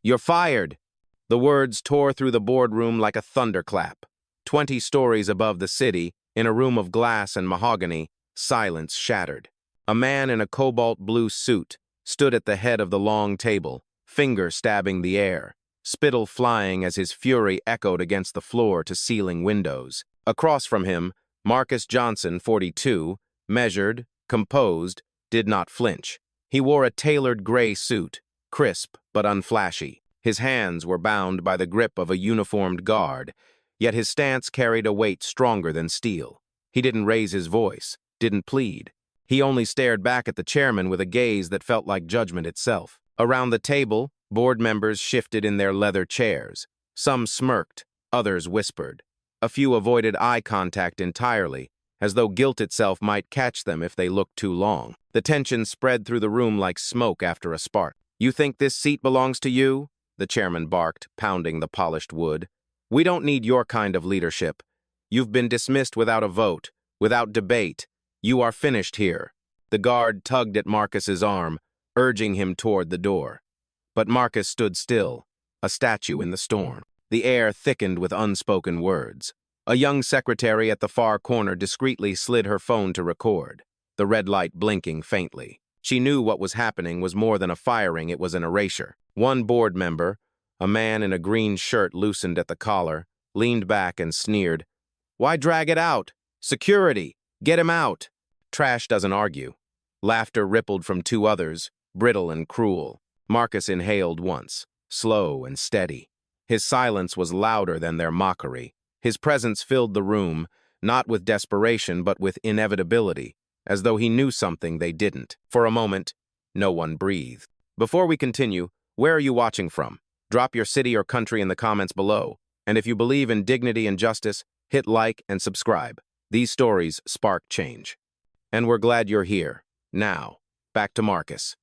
"You're fired!" The words tore through the boardroom like a thunderclap. 20 stories above the city, in a room of glass and mahogany, silence shattered. A man in a cobalt blue suit stood at the head of the long table, finger stabbing the air, spittle flying as his fury echoed against the floor-to-ceiling windows. Across from him, Marcus Johnson, 42, measured, composed, did not flinch. He wore a tailored gray suit, crisp but unflashy. His hands were bound by the grip of a uniformed guard, yet his stance carried a weight stronger than steel. He didn't raise his voice, didn't plead. He only stared back at the chairman with a gaze that felt like judgment itself. Around the table, board members shifted in their leather chairs. Some smirked, others whispered. A few avoided eye contact entirely, as though guilt itself might catch them if they looked too long. The tension spread through the room like smoke after a spark. "You think this seat belongs to you?" the chairman barked, pounding the polished wood. "We don't need your kind of leadership. You've been dismissed without a vote, without debate. You are finished here." The guard tugged at Marcus's arm, urging him toward the door. But Marcus stood still, a statue in the storm. The air thickened with unspoken words. A young secretary at the far corner discreetly slid her phone to record, the red light blinking faintly. She knew what was happening was more than a firing, it was an erasure. One board member, a man in a green shirt loosened at the collar, leaned back and sneered, "Why drag it out? Security! Get him out!" Trash doesn't argue. Laughter rippled from two others, brittle and cruel. Marcus inhaled once, slow and steady. His silence was louder than their mockery. His presence filled the room, not with desperation but with inevitability, as though he knew something they didn't. For a moment, no one breathed. Before we continue, where are you watching from? Drop your city or country in the comments below. And if you believe in dignity and justice, hit like and subscribe. These stories spark change. And we're glad you're here. Now, back to Marcus.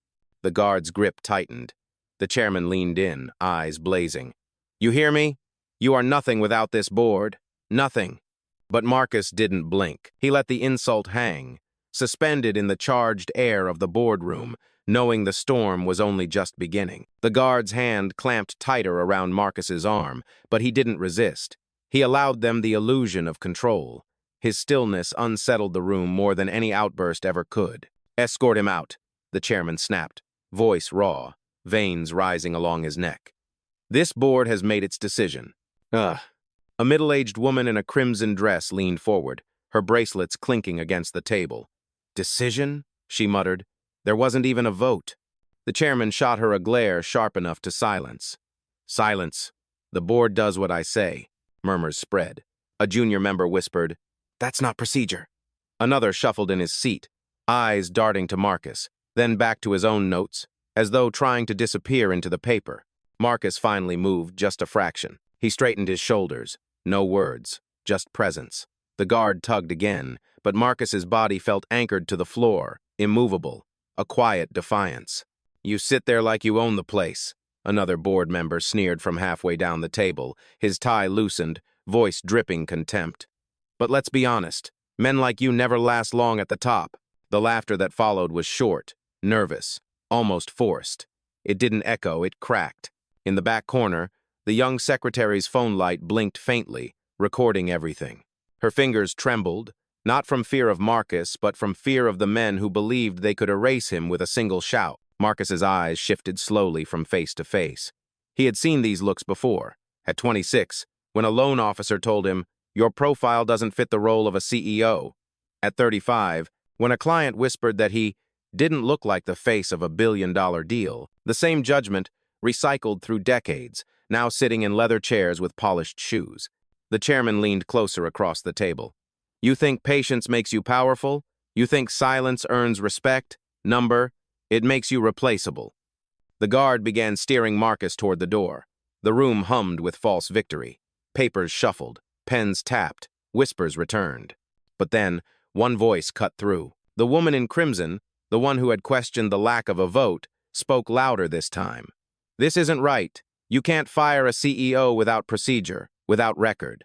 The guard's grip tightened. The chairman leaned in, eyes blazing. "You hear me? You are nothing without this board. Nothing." But Marcus didn't blink. He let the insult hang, suspended in the charged air of the boardroom, knowing the storm was only just beginning. The guard's hand clamped tighter around Marcus's arm, but he didn't resist. He allowed them the illusion of control. His stillness unsettled the room more than any outburst ever could. "Escort him out," the chairman snapped, voice raw, veins rising along his neck. "This board has made its decision." Ugh. A middle-aged woman in a crimson dress leaned forward, her bracelets clinking against the table. "Decision?" she muttered. "There wasn't even a vote." The chairman shot her a glare sharp enough to silence. "Silence. The board does what I say." Murmurs spread. A junior member whispered, "That's not procedure." Another shuffled in his seat, eyes darting to Marcus, then back to his own notes, as though trying to disappear into the paper. Marcus finally moved just a fraction. He straightened his shoulders. No words, just presence. The guard tugged again, but Marcus's body felt anchored to the floor, immovable, a quiet defiance. "You sit there like you own the place," another board member sneered from halfway down the table, his tie loosened, voice dripping contempt. "But let's be honest, men like you never last long at the top." The laughter that followed was short, nervous, almost forced. It didn't echo, it cracked. In the back corner, the young secretary's phone light blinked faintly, recording everything. Her fingers trembled, not from fear of Marcus, but from fear of the men who believed they could erase him with a single shout. Marcus's eyes shifted slowly from face to face. He had seen these looks before, at 26, when a loan officer told him, "Your profile doesn't fit the role of a CEO." At 35, when a client whispered that he didn't look like the face of a billion-dollar deal. The same judgment, recycled through decades, now sitting in leather chairs with polished shoes. The chairman leaned closer across the table. "You think patience makes you powerful? You think silence earns respect? Number, it makes you replaceable." The guard began steering Marcus toward the door. The room hummed with false victory. Papers shuffled, pens tapped, whispers returned. But then, one voice cut through. The woman in crimson, the one who had questioned the lack of a vote, spoke louder this time. "This isn't right. You can't fire a CEO without procedure, without record."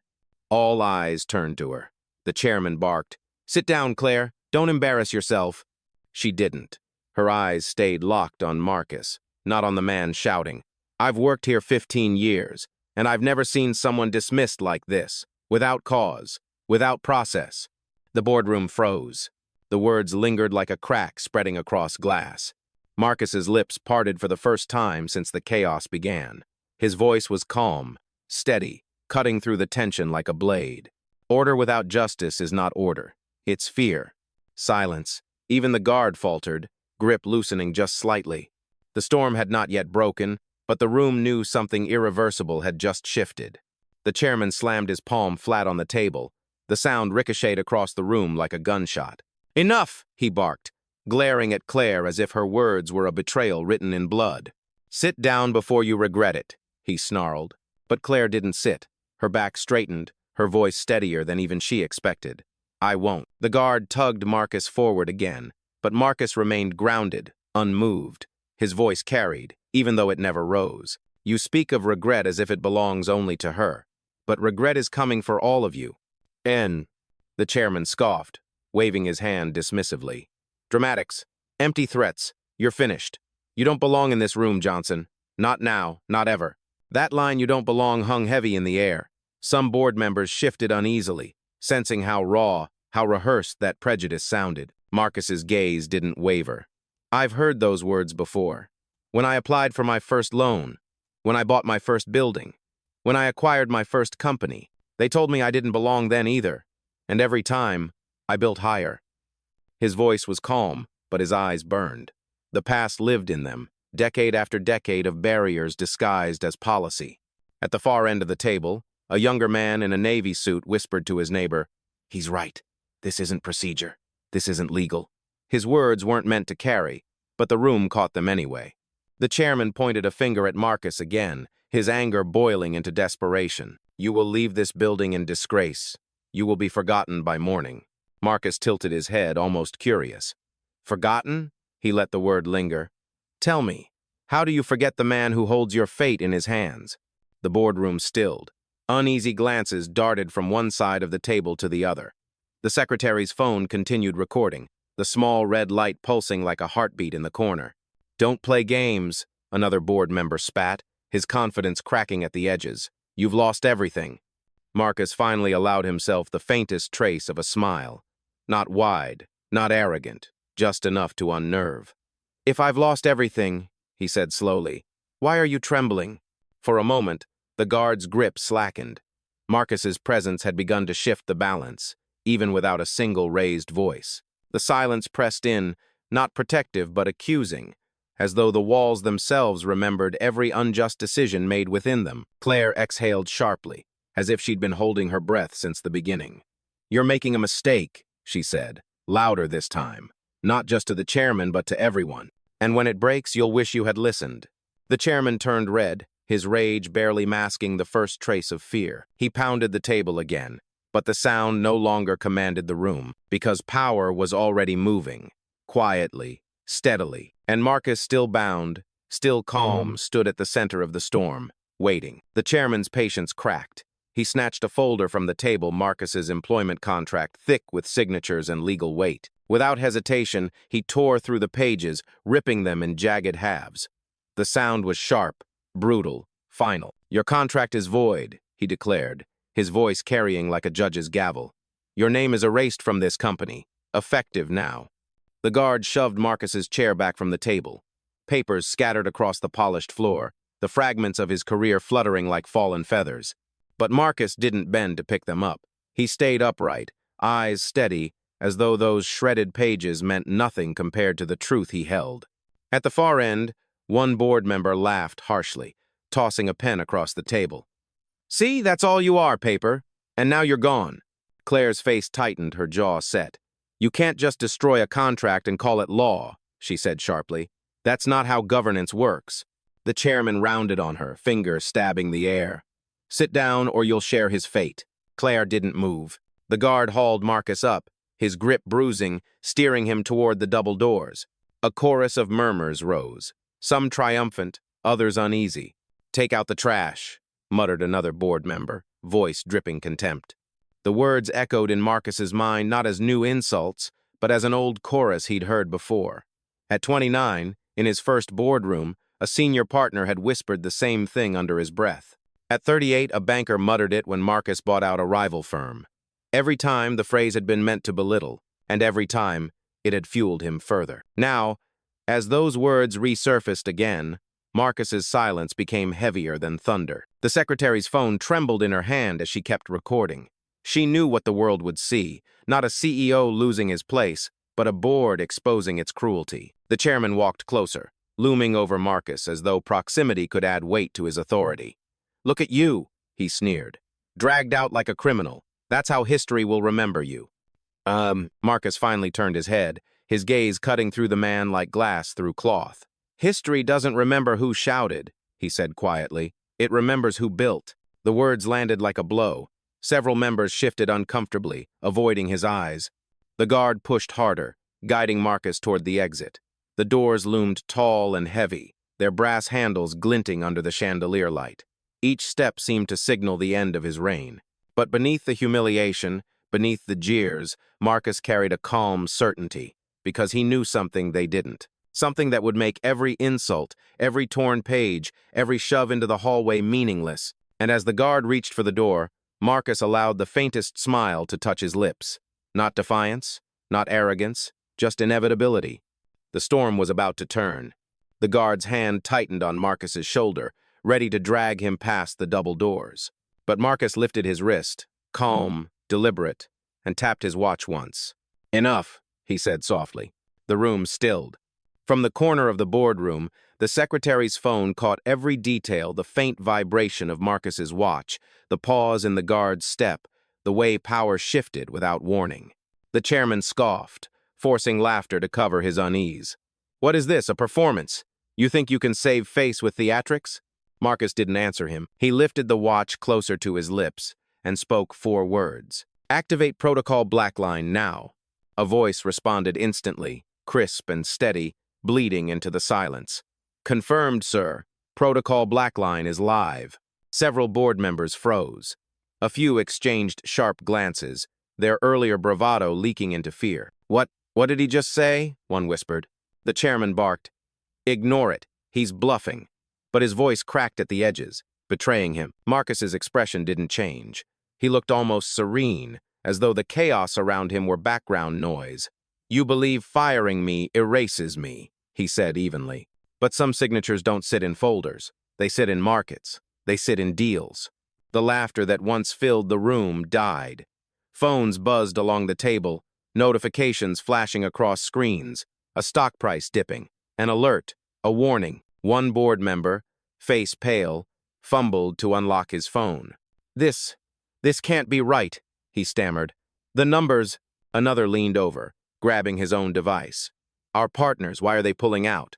All eyes turned to her. The chairman barked, "Sit down, Claire. Don't embarrass yourself." She didn't. Her eyes stayed locked on Marcus, not on the man shouting. I've worked here 15 years, and I've never seen someone dismissed like this, without cause, without process. The boardroom froze. The words lingered like a crack spreading across glass. Marcus's lips parted for the first time since the chaos began. His voice was calm, steady, cutting through the tension like a blade. Order without justice is not order. It's fear. Silence. Even the guard faltered, grip loosening just slightly. The storm had not yet broken, but the room knew something irreversible had just shifted. The chairman slammed his palm flat on the table. The sound ricocheted across the room like a gunshot. "Enough!" he barked, glaring at Claire as if her words were a betrayal written in blood. "Sit down before you regret it," he snarled. But Claire didn't sit. Her back straightened, her voice steadier than even she expected. "I won't." The guard tugged Marcus forward again, but Marcus remained grounded, unmoved. His voice carried, even though it never rose. "You speak of regret as if it belongs only to her, but regret is coming for all of you." The chairman scoffed, waving his hand dismissively. "Dramatics. Empty threats. You're finished. You don't belong in this room, Johnson. Not now, not ever." That line, "you don't belong," hung heavy in the air. Some board members shifted uneasily, sensing how raw, how rehearsed that prejudice sounded. Marcus's gaze didn't waver. "I've heard those words before. When I applied for my first loan, when I bought my first building, when I acquired my first company, they told me I didn't belong then either. And every time, I built higher." His voice was calm, but his eyes burned. The past lived in them, decade after decade of barriers disguised as policy. At the far end of the table, a younger man in a Navy suit whispered to his neighbor, "He's right. This isn't procedure. This isn't legal." His words weren't meant to carry, but the room caught them anyway. The chairman pointed a finger at Marcus again, his anger boiling into desperation. "You will leave this building in disgrace. You will be forgotten by morning." Marcus tilted his head, almost curious. "Forgotten?" He let the word linger. "Tell me, how do you forget the man who holds your fate in his hands?" The boardroom stilled. Uneasy glances darted from one side of the table to the other. The secretary's phone continued recording, the small red light pulsing like a heartbeat in the corner. "Don't play games," another board member spat, his confidence cracking at the edges. "You've lost everything." Marcus finally allowed himself the faintest trace of a smile. Not wide, not arrogant, just enough to unnerve. "If I've lost everything," he said slowly, "why are you trembling?" For a moment, the guard's grip slackened. Marcus's presence had begun to shift the balance, even without a single raised voice. The silence pressed in, not protective but accusing, as though the walls themselves remembered every unjust decision made within them. Claire exhaled sharply, as if she'd been holding her breath since the beginning. "You're making a mistake," she said, louder this time, not just to the chairman but to everyone. "And when it breaks, you'll wish you had listened." The chairman turned red, his rage barely masking the first trace of fear. He pounded the table again, but the sound no longer commanded the room, because power was already moving, quietly, steadily, and Marcus, still bound, still calm, stood at the center of the storm, waiting. The chairman's patience cracked. He snatched a folder from the table, Marcus's employment contract, thick with signatures and legal weight. Without hesitation, he tore through the pages, ripping them in jagged halves. The sound was sharp, brutal, final. "Your contract is void," he declared, his voice carrying like a judge's gavel. "Your name is erased from this company, effective now." The guard shoved Marcus's chair back from the table. Papers scattered across the polished floor, the fragments of his career fluttering like fallen feathers. But Marcus didn't bend to pick them up. He stayed upright, eyes steady, as though those shredded pages meant nothing compared to the truth he held. At the far end, one board member laughed harshly, tossing a pen across the table. "See, that's all you are, paper. And now you're gone." Claire's face tightened, her jaw set. "You can't just destroy a contract and call it law," she said sharply. "That's not how governance works." The chairman rounded on her, fingers stabbing the air. "Sit down or you'll share his fate." Claire didn't move. The guard hauled Marcus up, his grip bruising, steering him toward the double doors. A chorus of murmurs rose, some triumphant, others uneasy. "Take out the trash," muttered another board member, voice dripping contempt. The words echoed in Marcus's mind not as new insults, but as an old chorus he'd heard before. At 29, in his first boardroom, A senior partner had whispered the same thing under his breath. At 38, a banker muttered it when Marcus bought out a rival firm. Every time, the phrase had been meant to belittle, and every time, it had fueled him further. Now, as those words resurfaced again, Marcus's silence became heavier than thunder. The secretary's phone trembled in her hand as she kept recording. She knew what the world would see, not a CEO losing his place, but a board exposing its cruelty. The chairman walked closer, looming over Marcus as though proximity could add weight to his authority. "Look at you," he sneered. "Dragged out like a criminal. That's how history will remember you." Marcus finally turned his head, his gaze cutting through the man like glass through cloth. "History doesn't remember who shouted," he said quietly. "It remembers who built." The words landed like a blow. Several members shifted uncomfortably, avoiding his eyes. The guard pushed harder, guiding Marcus toward the exit. The doors loomed tall and heavy, their brass handles glinting under the chandelier light. Each step seemed to signal the end of his reign. But beneath the humiliation, beneath the jeers, Marcus carried a calm certainty, because he knew something they didn't. Something that would make every insult, every torn page, every shove into the hallway meaningless. And as the guard reached for the door, Marcus allowed the faintest smile to touch his lips. Not defiance, not arrogance, just inevitability. The storm was about to turn. The guard's hand tightened on Marcus's shoulder, ready to drag him past the double doors. But Marcus lifted his wrist, calm, deliberate, and tapped his watch once. "Enough," he said softly. The room stilled. From the corner of the boardroom, the secretary's phone caught every detail, the faint vibration of Marcus's watch, the pause in the guard's step, the way power shifted without warning. The chairman scoffed, forcing laughter to cover his unease. "What is this, a performance? You think you can save face with theatrics?" Marcus didn't answer him. He lifted the watch closer to his lips and spoke 4 words. "Activate Protocol Blackline now." A voice responded instantly, crisp and steady, bleeding into the silence. "Confirmed, sir. Protocol Blackline is live." Several board members froze. A few exchanged sharp glances, their earlier bravado leaking into fear. What did he just say?" one whispered. The chairman barked, "Ignore it. He's bluffing." But his voice cracked at the edges, betraying him. Marcus's expression didn't change. He looked almost serene, as though the chaos around him were background noise. "You believe firing me erases me," he said evenly. "But some signatures don't sit in folders. They sit in markets. They sit in deals." The laughter that once filled the room died. Phones buzzed along the table, notifications flashing across screens, a stock price dipping, an alert, a warning. One board member, face pale, fumbled to unlock his phone. This can't be right," he stammered. "The numbers—" Another leaned over, grabbing his own device. "Our partners, why are they pulling out?"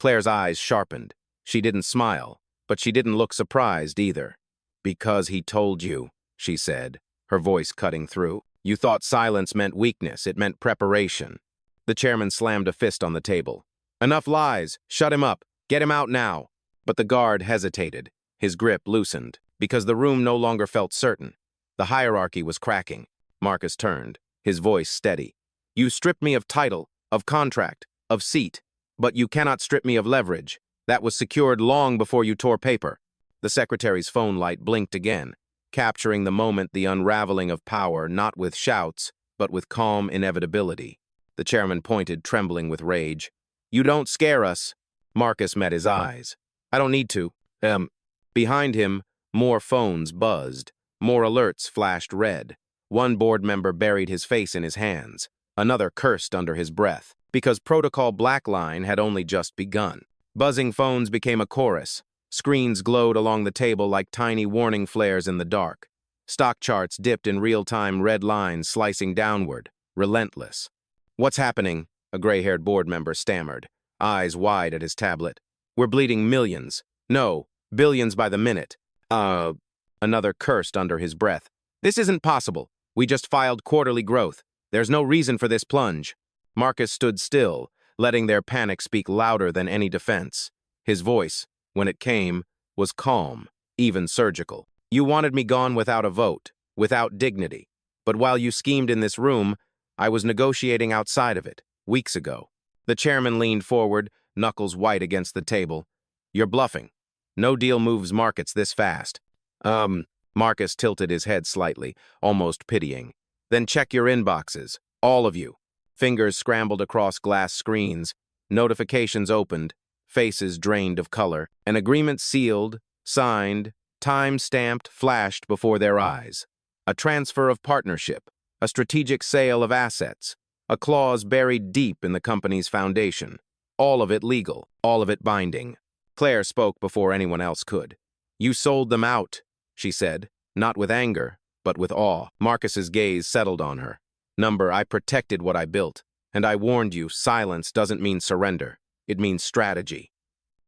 Claire's eyes sharpened. She didn't smile, but she didn't look surprised either. "Because he told you," she said, her voice cutting through. "You thought silence meant weakness, it meant preparation." The chairman slammed a fist on the table. "Enough lies! Shut him up! Get him out now!" But the guard hesitated, his grip loosened, because the room no longer felt certain. The hierarchy was cracking. Marcus turned, his voice steady. "You stripped me of title, of contract, of seat, but you cannot strip me of leverage. That was secured long before you tore paper." The secretary's phone light blinked again, capturing the moment, the unraveling of power, not with shouts, but with calm inevitability. The chairman pointed, trembling with rage. "You don't scare us." Marcus met his eyes. "I don't need to." Behind him, more phones buzzed. More alerts flashed red. One board member buried his face in his hands. Another cursed under his breath, because Protocol Blackline had only just begun. Buzzing phones became a chorus. Screens glowed along the table like tiny warning flares in the dark. Stock charts dipped in real-time, red lines slicing downward, relentless. "What's happening?" a gray-haired board member stammered, eyes wide at his tablet. "We're bleeding millions. No, billions by the minute." Another cursed under his breath. "This isn't possible. We just filed quarterly growth. There's no reason for this plunge." Marcus stood still, letting their panic speak louder than any defense. His voice, when it came, was calm, even surgical. "You wanted me gone without a vote, without dignity. But while you schemed in this room, I was negotiating outside of it, weeks ago." The chairman leaned forward, knuckles white against the table. You're bluffing. No deal moves markets this fast. Marcus tilted his head slightly, almost pitying. Then check your inboxes, all of you. Fingers scrambled across glass screens, notifications opened, faces drained of color, an agreement sealed, signed, time-stamped flashed before their eyes. A transfer of partnership, a strategic sale of assets, a clause buried deep in the company's foundation. All of it legal, all of it binding. Claire spoke before anyone else could. You sold them out, she said, not with anger, but with awe. Marcus's gaze settled on her. Number, I protected what I built, and I warned you, silence doesn't mean surrender. It means strategy.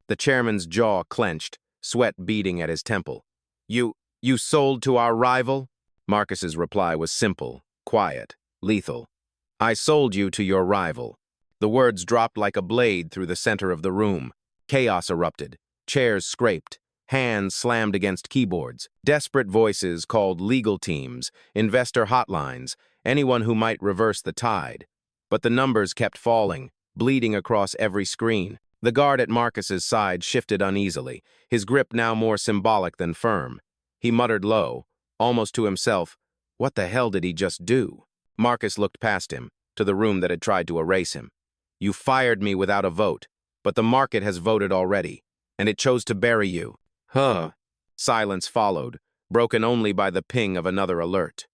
The chairman's jaw clenched, sweat beading at his temple. You sold to our rival? Marcus's reply was simple, quiet, lethal. I sold you to your rival. The words dropped like a blade through the center of the room. Chaos erupted. Chairs scraped. Hands slammed against keyboards. Desperate voices called legal teams, investor hotlines, anyone who might reverse the tide. But the numbers kept falling, bleeding across every screen. The guard at Marcus's side shifted uneasily, his grip now more symbolic than firm. He muttered low, almost to himself, what the hell did he just do? Marcus looked past him, to the room that had tried to erase him. You fired me without a vote, but the market has voted already, and it chose to bury you. Huh. Silence followed, broken only by the ping of another alert.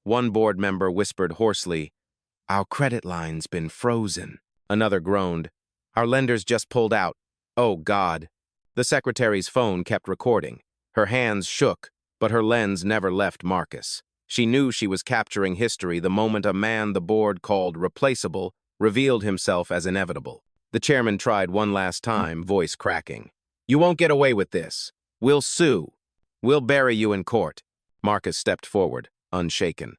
One board member whispered hoarsely, Our credit line's been frozen. Another groaned, Our lenders just pulled out. Oh, God. The secretary's phone kept recording. Her hands shook, but her lens never left Marcus. She knew she was capturing history the moment a man the board called replaceable revealed himself as inevitable. The chairman tried one last time, voice cracking. You won't get away with this. We'll sue. We'll bury you in court. Marcus stepped forward, unshaken.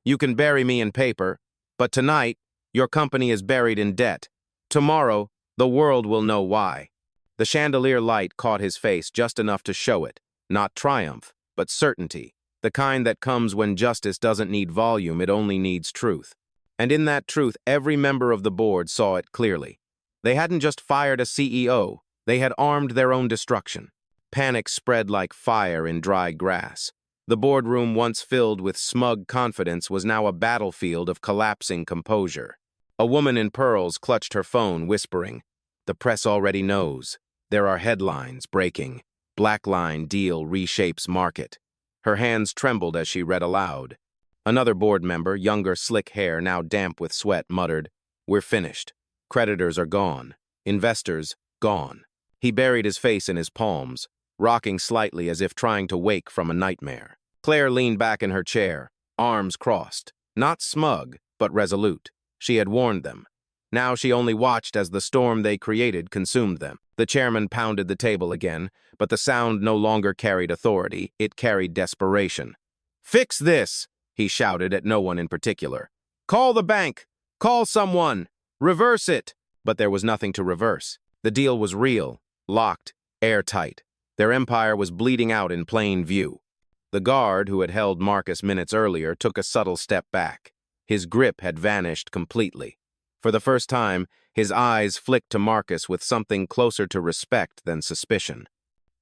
You can bury me in paper, but tonight, your company is buried in debt. Tomorrow, the world will know why. The chandelier light caught his face just enough to show it, not triumph, but certainty, the kind that comes when justice doesn't need volume, it only needs truth. And in that truth, every member of the board saw it clearly. They hadn't just fired a CEO, they had armed their own destruction. Panic spread like fire in dry grass. The boardroom, once filled with smug confidence, was now a battlefield of collapsing composure. A woman in pearls clutched her phone, whispering, The press already knows. There are headlines breaking. Blackline deal reshapes market. Her hands trembled as she read aloud. Another board member, younger, slick hair, now damp with sweat, muttered, We're finished. Creditors are gone. Investors, gone. He buried his face in his palms, rocking slightly as if trying to wake from a nightmare. Claire leaned back in her chair, arms crossed, not smug, but resolute. She had warned them. Now she only watched as the storm they created consumed them. The chairman pounded the table again, but the sound no longer carried authority, it carried desperation. Fix this, he shouted at no one in particular. Call the bank! Call someone! Reverse it! But there was nothing to reverse. The deal was real, locked, airtight. Their empire was bleeding out in plain view. The guard, who had held Marcus minutes earlier, took a subtle step back. His grip had vanished completely. For the first time, his eyes flicked to Marcus with something closer to respect than suspicion.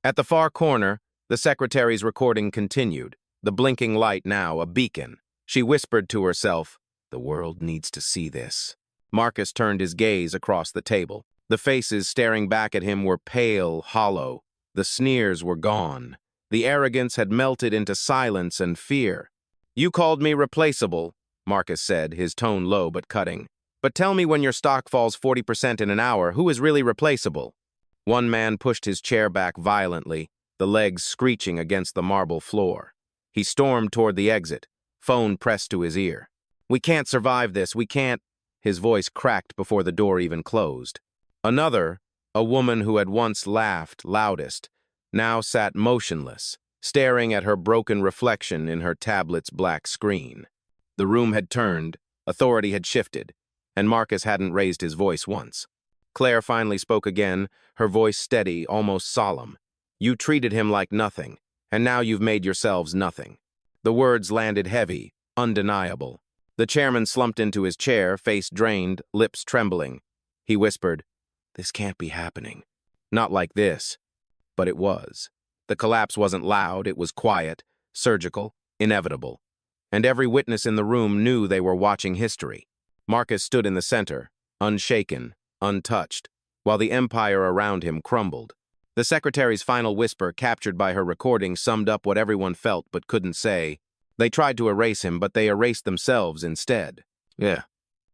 At the far corner, the secretary's recording continued, the blinking light now a beacon. She whispered to herself, The world needs to see this. Marcus turned his gaze across the table. The faces staring back at him were pale, hollow. The sneers were gone. The arrogance had melted into silence and fear. You called me replaceable, Marcus said, his tone low but cutting. But tell me when your stock falls 40% in an hour, who is really replaceable? One man pushed his chair back violently, the legs screeching against the marble floor. He stormed toward the exit, phone pressed to his ear. We can't survive this, we can't. His voice cracked before the door even closed. Another, a woman who had once laughed loudest, now sat motionless, staring at her broken reflection in her tablet's black screen. The room had turned, authority had shifted, and Marcus hadn't raised his voice once. Claire finally spoke again, her voice steady, almost solemn. You treated him like nothing, and now you've made yourselves nothing. The words landed heavy, undeniable. The chairman slumped into his chair, face drained, lips trembling. He whispered, This can't be happening. Not like this. but it was. The collapse wasn't loud, it was quiet, surgical, inevitable. And every witness in the room knew they were watching history. Marcus stood in the center, unshaken, untouched, while the empire around him crumbled. The secretary's final whisper, captured by her recording, summed up what everyone felt but couldn't say. They tried to erase him, but they erased themselves instead. Yeah.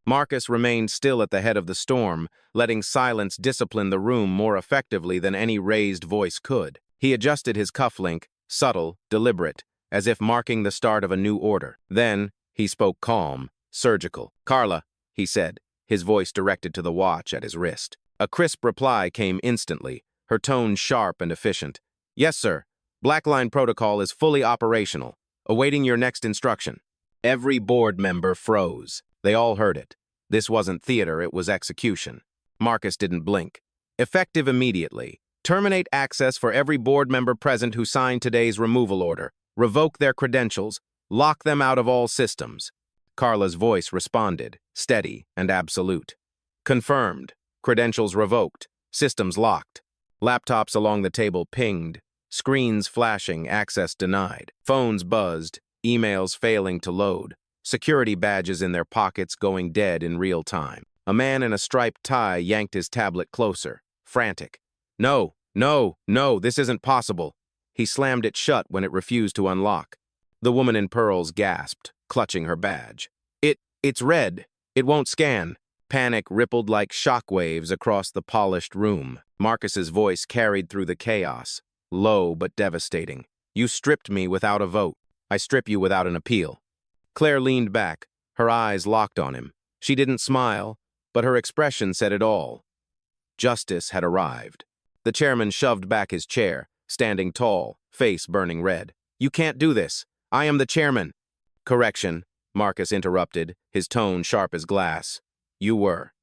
Marcus remained still at the head of the storm, letting silence discipline the room more effectively than any raised voice could. He adjusted his cufflink, subtle, deliberate, as if marking the start of a new order. Then, he spoke calm, surgical. "Carla," he said, his voice directed to the watch at his wrist. A crisp reply came instantly, her tone sharp and efficient. "Yes, sir. Blackline protocol is fully operational. Awaiting your next instruction." Every board member froze. They all heard it. This wasn't theater, it was execution. Marcus didn't blink. "Effective immediately. Terminate access for every board member present who signed today's removal order. Revoke their credentials. Lock them out of all systems." Carla's voice responded, steady and absolute. "Confirmed. Credentials revoked. Systems locked." Laptops along the table pinged. Screens flashing, access denied. Phones buzzed, emails failing to load. Security badges in their pockets going dead in real time. A man in a striped tie yanked his tablet closer, frantic. "No, no, no, this isn't possible." He slammed it shut when it refused to unlock. The woman in pearls gasped, clutching her badge. It's red. It won't scan." Panic rippled like shockwaves across the polished room. Marcus's voice carried through the chaos, low but devastating. "You stripped me without a vote. I strip you without an appeal." Claire leaned back, her eyes locked on him. She didn't smile, but her expression said it all. Justice had arrived. The chairman shoved back his chair, standing tall, face burning red. "You can't do this. I am the chairman." "Correction," Marcus interrupted, his tone sharp as glass. "You were."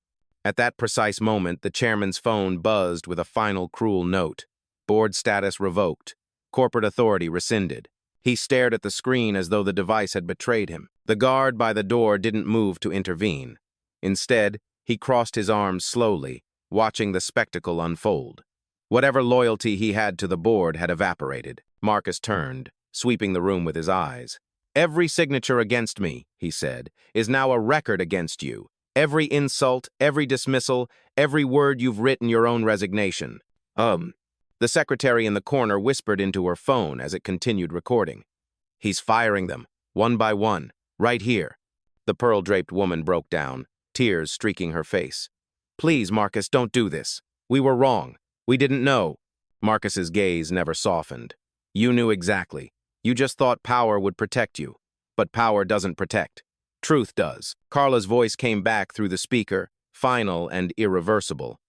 At that precise moment, the chairman's phone buzzed with a final cruel note. Board status revoked. Corporate authority rescinded. He stared at the screen as though the device had betrayed him. The guard by the door didn't move to intervene. Instead, he crossed his arms slowly, watching the spectacle unfold. Whatever loyalty he had to the board had evaporated. Marcus turned, sweeping the room with his eyes. "Every signature against me," he said, "is now a record against you. Every insult, every dismissal, every word you've written your own resignation." The secretary in the corner whispered into her phone as it continued recording. "He's firing them, one by one, right here." The pearl-draped woman broke down, tears streaking her face. "Please, Marcus, don't do this. We were wrong. We didn't know." Marcus's gaze never softened. "You knew exactly. You just thought power would protect you. But power doesn't protect. Truth does." Carla's voice came back through the speaker, final and irreversible.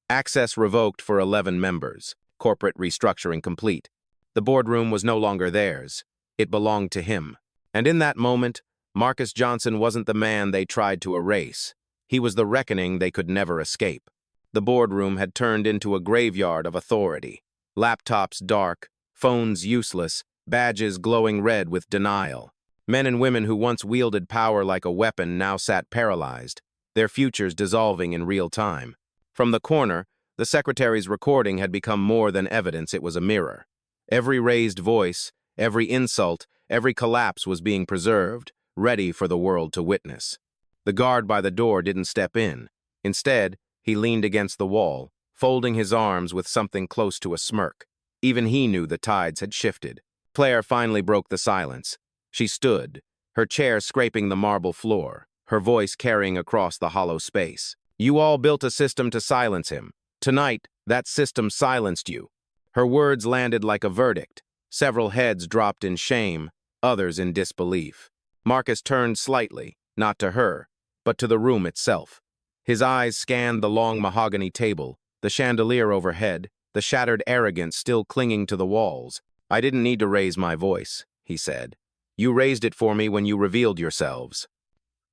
"Access revoked for 11 members. Corporate restructuring complete. The boardroom was no longer theirs. It belonged to him." And in that moment, Marcus Johnson wasn't the man they tried to erase. He was the reckoning they could never escape. The boardroom had turned into a graveyard of authority. Laptops dark, phones useless, badges glowing red with denial. Men and women who once wielded power like a weapon now sat paralyzed, their futures dissolving in real time. From the corner, the secretary's recording had become more than evidence, it was a mirror. Every raised voice, every insult, every collapse was being preserved, ready for the world to witness. The guard by the door didn't step in. Instead, he leaned against the wall, folding his arms with something close to a smirk. Even he knew the tides had shifted. Claire finally broke the silence. She stood, her chair scraping the marble floor, her voice carrying across the hollow space. "You all built a system to silence him. Tonight, that system silenced you." Her words landed like a verdict. Several heads dropped in shame, others in disbelief. Marcus turned slightly, not to her, but to the room itself. His eyes scanned the long mahogany table, the chandelier overhead, the shattered arrogance still clinging to the walls. "I didn't need to raise my voice," he said. "You raised it for me when you revealed yourselves."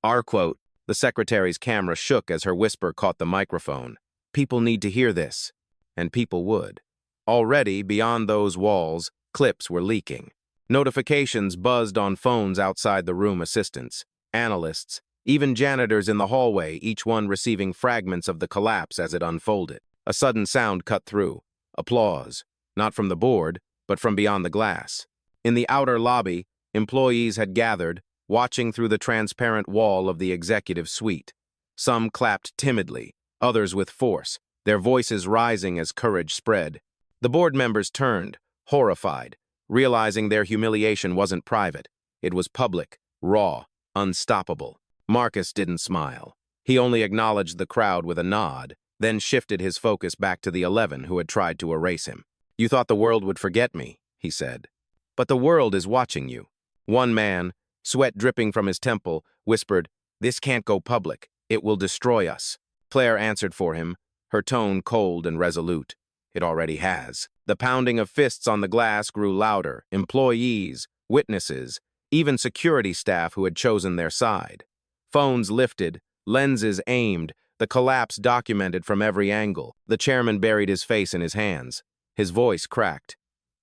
Our quote, the secretary's camera shook as her whisper caught the microphone. People need to hear this. And people would. Already, beyond those walls, clips were leaking. Notifications buzzed on phones outside the room, assistants, analysts, even janitors in the hallway, each one receiving fragments of the collapse as it unfolded. A sudden sound cut through. Applause. not from the board, but from beyond the glass. In the outer lobby, employees had gathered, watching through the transparent wall of the executive suite. Some clapped timidly, others with force, their voices rising as courage spread. The board members turned, horrified, realizing their humiliation wasn't private. It was public, raw, unstoppable. Marcus didn't smile. He only acknowledged the crowd with a nod, then shifted his focus back to the 11 who had tried to erase him. "You thought the world would forget me," he said. "But the world is watching you." One man, sweat dripping from his temple, whispered, "This can't go public. It will destroy us." Claire answered for him, her tone cold and resolute. "It already has." The pounding of fists on the glass grew louder. Employees, witnesses, even security staff who had chosen their side. Phones lifted, lenses aimed, the collapse documented from every angle. The chairman buried his face in his hands. His voice cracked.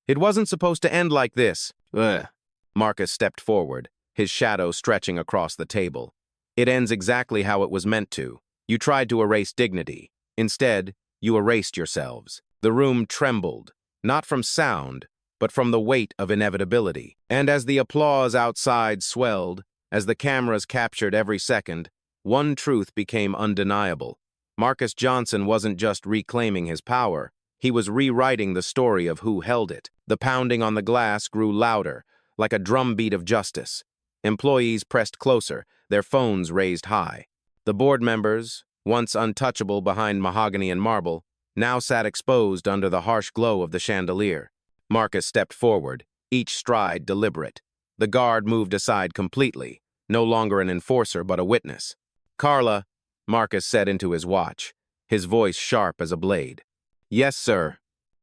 "It wasn't supposed to end like this." Ugh. Marcus stepped forward, his shadow stretching across the table. "It ends exactly how it was meant to. You tried to erase dignity. Instead, you erased yourselves." The room trembled, not from sound, but from the weight of inevitability. And as the applause outside swelled, as the cameras captured every second, one truth became undeniable. Marcus Johnson wasn't just reclaiming his power, he was rewriting the story of who held it. The pounding on the glass grew louder, like a drumbeat of justice. Employees pressed closer, their phones raised high. The board members, once untouchable behind mahogany and marble, now sat exposed under the harsh glow of the chandelier. Marcus stepped forward, each stride deliberate. The guard moved aside completely, no longer an enforcer but a witness. "Carla," Marcus said into his watch, his voice sharp as a blade. "Yes, sir.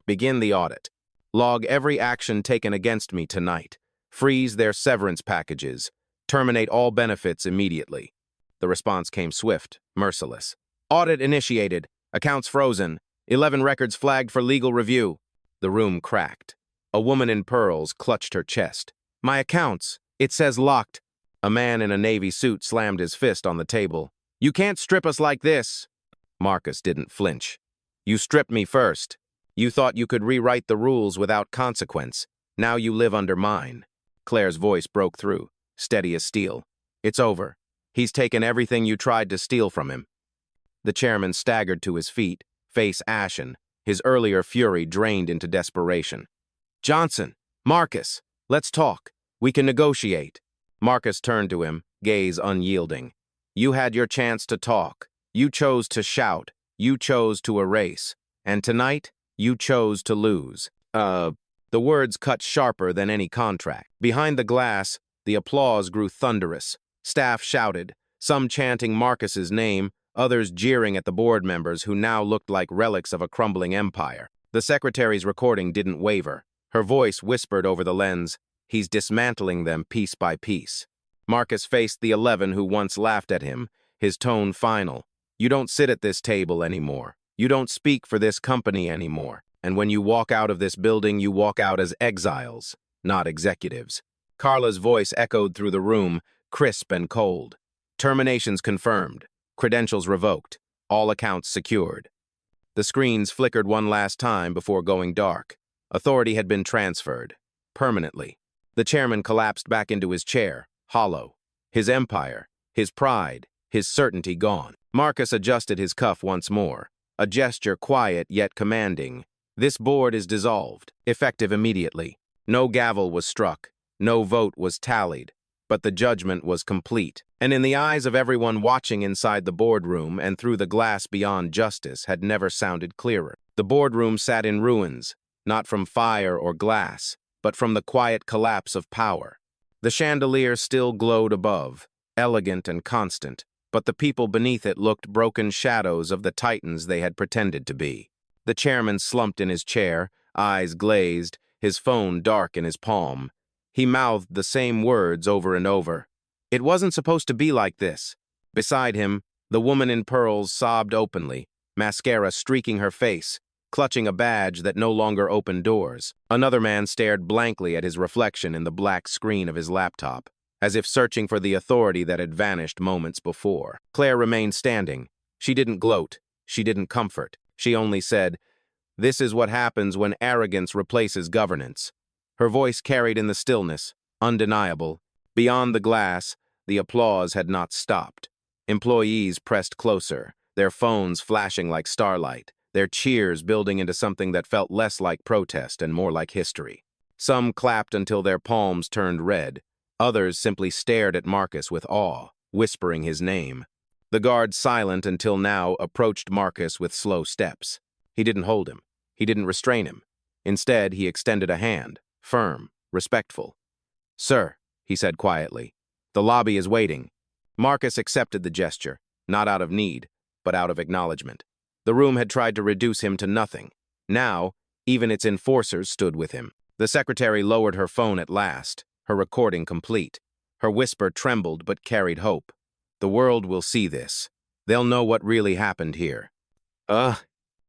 Begin the audit. Log every action taken against me tonight. Freeze their severance packages. Terminate all benefits immediately." The response came swift, merciless. "Audit initiated. Accounts frozen. 11 records flagged for legal review." The room cracked. A woman in pearls clutched her chest. "My accounts. It says locked." A man in a navy suit slammed his fist on the table. "You can't strip us like this." Marcus didn't flinch. "You stripped me first. You thought you could rewrite the rules without consequence. Now you live under mine." Claire's voice broke through, steady as steel. "It's over. He's taken everything you tried to steal from him." The chairman staggered to his feet, face ashen, his earlier fury drained into desperation. "Johnson, Marcus, let's talk. We can negotiate." Marcus turned to him, gaze unyielding. "You had your chance to talk. You chose to shout. You chose to erase. And tonight, you chose to lose." The words cut sharper than any contract. Behind the glass, the applause grew thunderous. Staff shouted, some chanting Marcus's name, others jeering at the board members who now looked like relics of a crumbling empire. The secretary's recording didn't waver. Her voice whispered over the lens, "He's dismantling them piece by piece." Marcus faced the 11 who once laughed at him, his tone final. "You don't sit at this table anymore. You don't speak for this company anymore. And when you walk out of this building, you walk out as exiles, not executives." Carla's voice echoed through the room, crisp and cold. "Terminations confirmed. Credentials revoked. All accounts secured." The screens flickered one last time before going dark. Authority had been transferred. Permanently. The chairman collapsed back into his chair, hollow. His empire, his pride, his certainty gone. Marcus adjusted his cuff once more. A gesture quiet yet commanding. "This board is dissolved, effective immediately." No gavel was struck. No vote was tallied. But the judgment was complete. And in the eyes of everyone watching inside the boardroom and through the glass beyond justice had never sounded clearer. The boardroom sat in ruins, not from fire or glass, but from the quiet collapse of power. The chandelier still glowed above, elegant and constant, but the people beneath it looked broken shadows of the titans they had pretended to be. The chairman slumped in his chair, eyes glazed, his phone dark in his palm. He mouthed the same words over and over. "It wasn't supposed to be like this." Beside him, the woman in pearls sobbed openly, mascara streaking her face, clutching a badge that no longer opened doors. Another man stared blankly at his reflection in the black screen of his laptop, as if searching for the authority that had vanished moments before. Claire remained standing. She didn't gloat. She didn't comfort. She only said, This is what happens when arrogance replaces governance. Her voice carried in the stillness, undeniable. Beyond the glass, the applause had not stopped. Employees pressed closer, their phones flashing like starlight, their cheers building into something that felt less like protest and more like history. Some clapped until their palms turned red. Others simply stared at Marcus with awe, whispering his name. The guard, silent until now, approached Marcus with slow steps. He didn't hold him. He didn't restrain him. Instead, he extended a hand, firm, respectful. "Sir," he said quietly, "the lobby is waiting." Marcus accepted the gesture, not out of need, but out of acknowledgement. The room had tried to reduce him to nothing. Now, even its enforcers stood with him. The secretary lowered her phone at last, her recording complete. Her whisper trembled but carried hope. "The world will see this. They'll know what really happened here."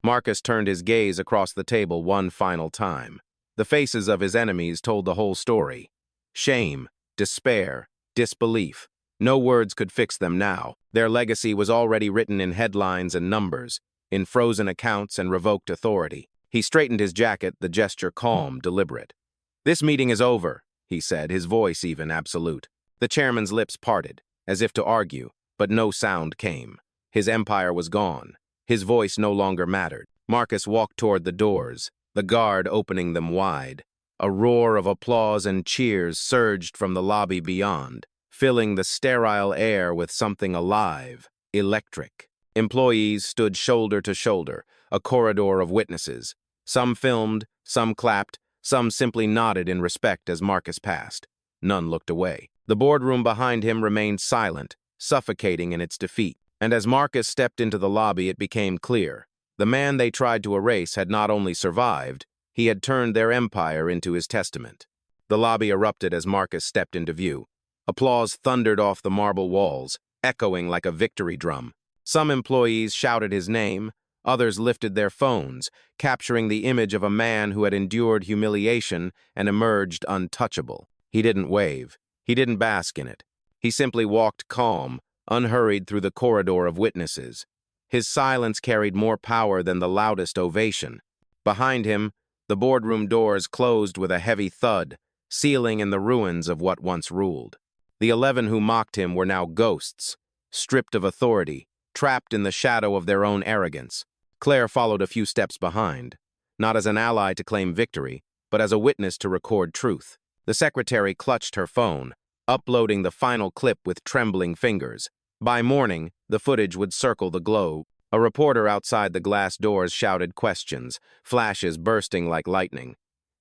Marcus turned his gaze across the table one final time. The faces of his enemies told the whole story. Shame, despair, disbelief. No words could fix them now. Their legacy was already written in headlines and numbers, in frozen accounts and revoked authority. He straightened his jacket, the gesture calm, deliberate. "This meeting is over," he said, his voice even absolute. The chairman's lips parted, as if to argue, but no sound came. His empire was gone. His voice no longer mattered. Marcus walked toward the doors, the guard opening them wide. A roar of applause and cheers surged from the lobby beyond, filling the sterile air with something alive, electric. Employees stood shoulder to shoulder, a corridor of witnesses. Some filmed, some clapped, some simply nodded in respect as Marcus passed. None looked away. The boardroom behind him remained silent, suffocating in its defeat. And as Marcus stepped into the lobby, it became clear. The man they tried to erase had not only survived, he had turned their empire into his testament. The lobby erupted as Marcus stepped into view. Applause thundered off the marble walls, echoing like a victory drum. Some employees shouted his name, others lifted their phones, capturing the image of a man who had endured humiliation and emerged untouchable. He didn't wave. He didn't bask in it. He simply walked calm, unhurried through the corridor of witnesses. His silence carried more power than the loudest ovation. Behind him, the boardroom doors closed with a heavy thud, sealing in the ruins of what once ruled. The 11 who mocked him were now ghosts, stripped of authority, trapped in the shadow of their own arrogance. Claire followed a few steps behind, not as an ally to claim victory, but as a witness to record truth. The secretary clutched her phone, uploading the final clip with trembling fingers. By morning, the footage would circle the globe. A reporter outside the glass doors shouted questions, flashes bursting like lightning.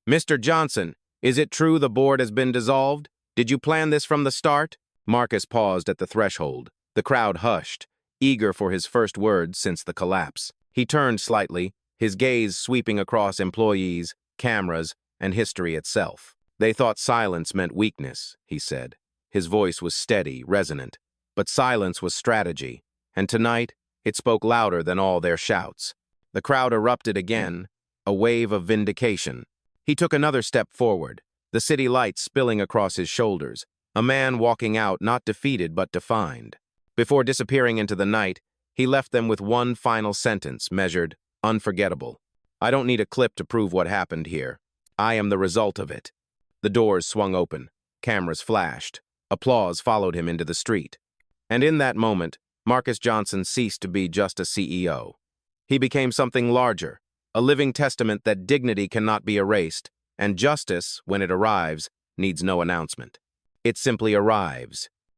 "Mr. Johnson, is it true the board has been dissolved? Did you plan this from the start?" Marcus paused at the threshold. The crowd hushed, eager for his first words since the collapse. He turned slightly, his gaze sweeping across employees, cameras, and history itself. "They thought silence meant weakness," he said. His voice was steady, resonant. But silence was strategy, and tonight it spoke louder than all their shouts. The crowd erupted again, a wave of vindication. He took another step forward, the city lights spilling across his shoulders, a man walking out not defeated but defined. Before disappearing into the night, he left them with one final sentence, measured, unforgettable. "I don't need a clip to prove what happened here. I am the result of it." The doors swung open, cameras flashed, applause followed him into the street. And in that moment, Marcus Johnson ceased to be just a CEO. He became something larger, a living testament that dignity cannot be erased, and justice, when it arrives, needs no announcement. It simply arrives,